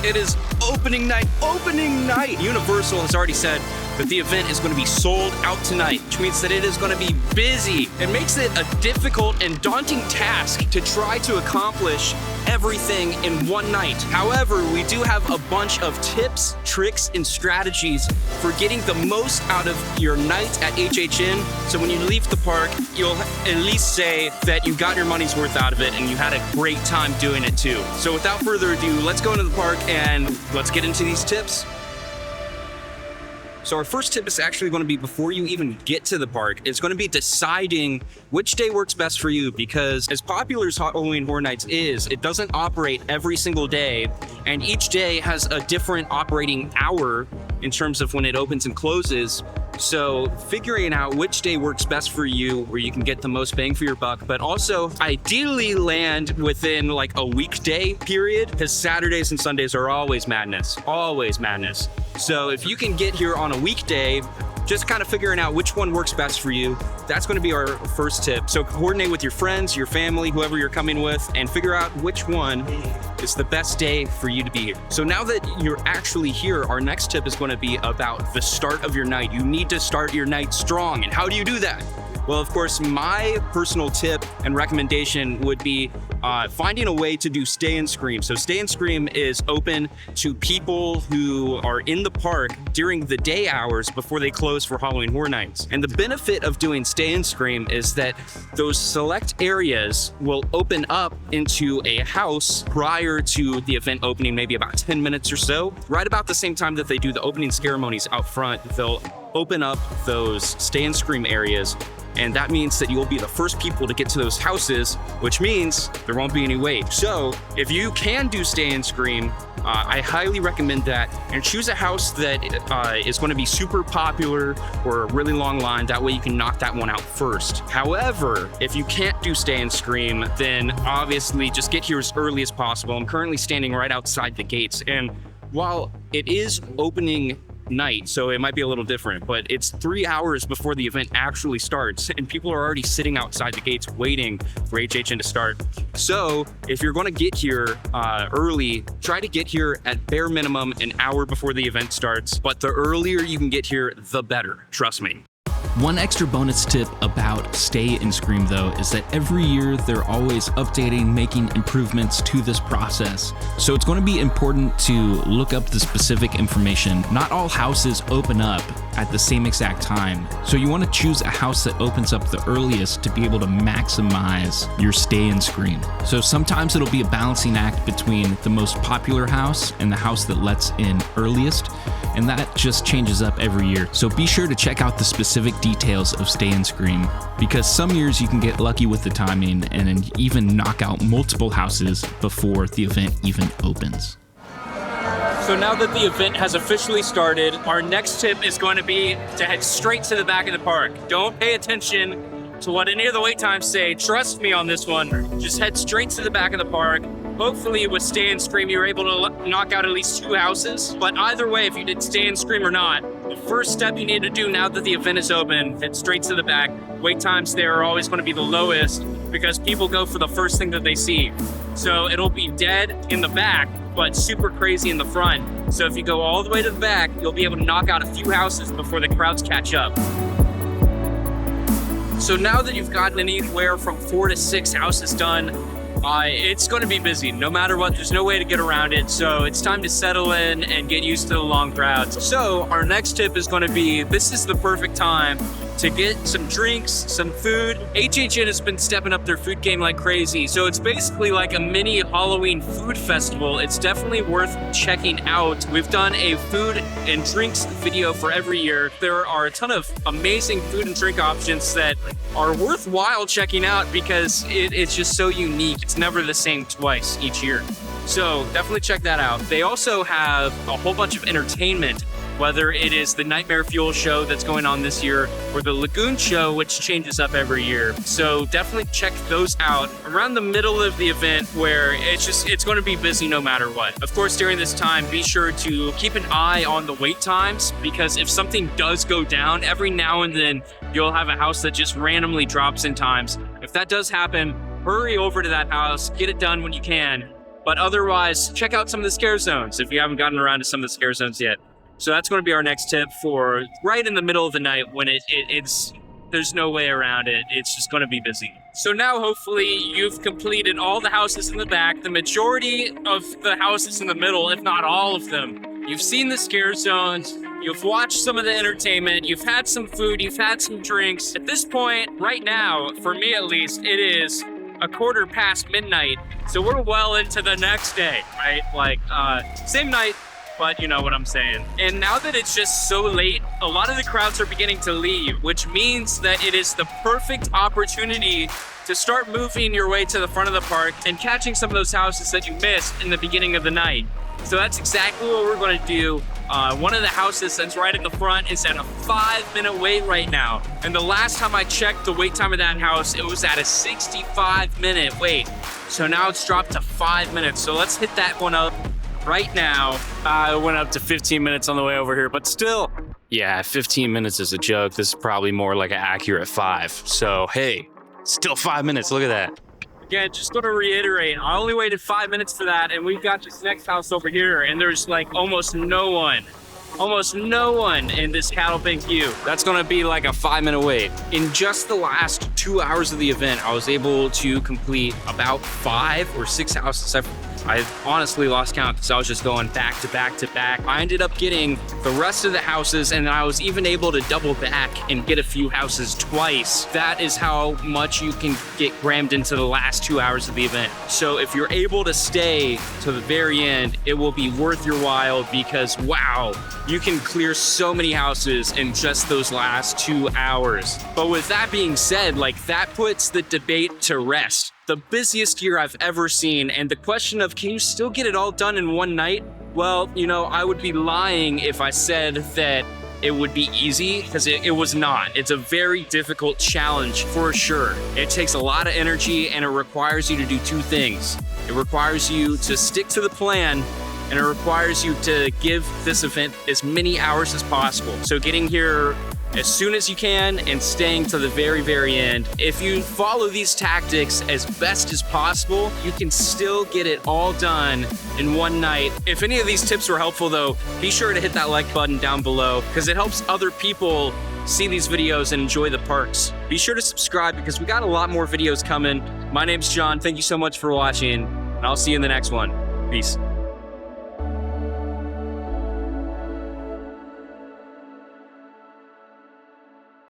It is opening night. Universal has already said that the event is going to be sold out tonight, which means that it is going to be busy. It makes it a difficult and daunting task to try to accomplish everything in one night. However, we do have a bunch of tips, tricks, and strategies for getting the most out of your night at HHN. So when you leave the park, you'll at least say that you got your money's worth out of it and you had a great time doing it too. So without further ado, let's go into the park and let's get into these tips. So our first tip is actually going to be before you even get to the park. It's going to be deciding which day works best for you, because as popular as Halloween Horror Nights is, it doesn't operate every single day, and each day has a different operating hour in terms of when it opens and closes. So figuring out which day works best for you, where you can get the most bang for your buck, but also ideally land within like a weekday period, because Saturdays and Sundays are always madness. So if you can get here on a weekday, just kind of figuring out which one works best for you, that's going to be our first tip. So coordinate with your friends, your family, whoever you're coming with, and figure out which one is the best day for you to be here. So now that you're actually here, our next tip is going to be about the start of your night. You need to start your night strong. And how do you do that? Well, of course, my personal tip and recommendation would be finding a way to do Stay and Scream. So Stay and Scream is open to people who are in the park during the day hours before they close for Halloween Horror Nights. And the benefit of doing Stay and Scream is that those select areas will open up into a house prior to the event opening, maybe about 10 minutes or so. Right about the same time that they do the opening ceremonies out front, they'll open up those Stay and Scream areas. And that means that you will be the first people to get to those houses, which means there won't be any wait. So if you can do Stay and Scream, I highly recommend that, and choose a house that is going to be super popular or a really long line. That way you can knock that one out first. However, if you can't do Stay and Scream, then obviously just get here as early as possible. I'm currently standing right outside the gates, and while it is opening night, so it might be a little different, but it's 3 hours before the event actually starts, and people are already sitting outside the gates waiting for HHN to start. So if you're going to get here early, try to get here at bare minimum an hour before the event starts, but the earlier you can get here, the better. Trust me. One extra bonus tip about Stay and Scream, though, is that every year they're always updating, making improvements to this process. So it's going to be important to look up the specific information. Not all houses open up at the same exact time. So you want to choose a house that opens up the earliest to be able to maximize your Stay and Scream. So sometimes it'll be a balancing act between the most popular house and the house that lets in earliest, and that just changes up every year. So be sure to check out the specific details of Stay and Scream, because some years you can get lucky with the timing and even knock out multiple houses before the event even opens. So now that the event has officially started, our next tip is going to be to head straight to the back of the park. Don't pay attention to what any of the wait times say. Trust me on this one. Just head straight to the back of the park. Hopefully with Stay and Scream, you're able to knock out at least 2 houses. But either way, if you did Stay and Scream or not, the first step you need to do now that the event is open, head straight to the back. Wait times there are always going to be the lowest because people go for the first thing that they see. So it'll be dead in the back, but super crazy in the front. So if you go all the way to the back, you'll be able to knock out a few houses before the crowds catch up. So now that you've gotten anywhere from 4 to 6 houses done, it's going to be busy no matter what. There's no way to get around it. So it's time to settle in and get used to the long crowds. So our next tip is going to be, this is the perfect time to get some drinks, some food. HHN has been stepping up their food game like crazy. So it's basically like a mini Halloween food festival. It's definitely worth checking out. We've done a food and drinks video for every year. There are a ton of amazing food and drink options that are worthwhile checking out because it's just so unique. It's never the same twice each year. So definitely check that out. They also have a whole bunch of entertainment, whether it is the Nightmare Fuel show that's going on this year or the Lagoon show, which changes up every year. So definitely check those out around the middle of the event where it's going to be busy no matter what. Of course, during this time, be sure to keep an eye on the wait times, because if something does go down, every now and then you'll have a house that just randomly drops in times. If that does happen, hurry over to that house, get it done when you can. But otherwise, check out some of the scare zones if you haven't gotten around to some of the scare zones yet. So that's going to be our next tip for right in the middle of the night when it's there's no way around it. It's just going to be busy. So now hopefully you've completed all the houses in the back, the majority of the houses in the middle, if not all of them. You've seen the scare zones, you've watched some of the entertainment, you've had some food, you've had some drinks. At this point, right now, for me at least, it is 1:15 midnight. So we're well into the next day, right? Like, same night, but you know what I'm saying. And now that it's just so late, a lot of the crowds are beginning to leave, which means that it is the perfect opportunity to start moving your way to the front of the park and catching some of those houses that you missed in the beginning of the night. So that's exactly what we're gonna do. One of the houses that's right at the front is at a 5-minute wait right now. And the last time I checked the wait time of that house, it was at a 65-minute wait. So now it's dropped to 5 minutes. So let's hit that one up right now. It went up to 15 minutes on the way over here, but still. Yeah, 15 minutes is a joke. This is probably more like an accurate 5. So hey, still 5 minutes, look at that. Again, just going to reiterate, I only waited 5 minutes for that, and we've got this next house over here, and there's like almost no one in this cattle bank queue. That's going to be like a 5-minute wait. In just the last 2 hours of the event, I was able to complete about 5 or 6 houses. I honestly lost count because I was just going back to back to back. I ended up getting the rest of the houses, and I was even able to double back and get a few houses twice. That is how much you can get crammed into the last 2 hours of the event. So if you're able to stay to the very end, it will be worth your while because wow, you can clear so many houses in just those last 2 hours. But with that being said, like that puts the debate to rest. The busiest year I've ever seen, and the question of can you still get it all done in one night? Well, you know, I would be lying if I said that it would be easy, because it was not. It's a very difficult challenge for sure. It takes a lot of energy, and it requires you to do 2 things. It requires you to stick to the plan, and it requires you to give this event as many hours as possible. So getting here as soon as you can and staying to the very, very end. If you follow these tactics as best as possible, you can still get it all done in one night. If any of these tips were helpful though, be sure to hit that like button down below because it helps other people see these videos and enjoy the parks. Be sure to subscribe because we got a lot more videos coming. My name's John. Thank you so much for watching, and I'll see you in the next one. Peace.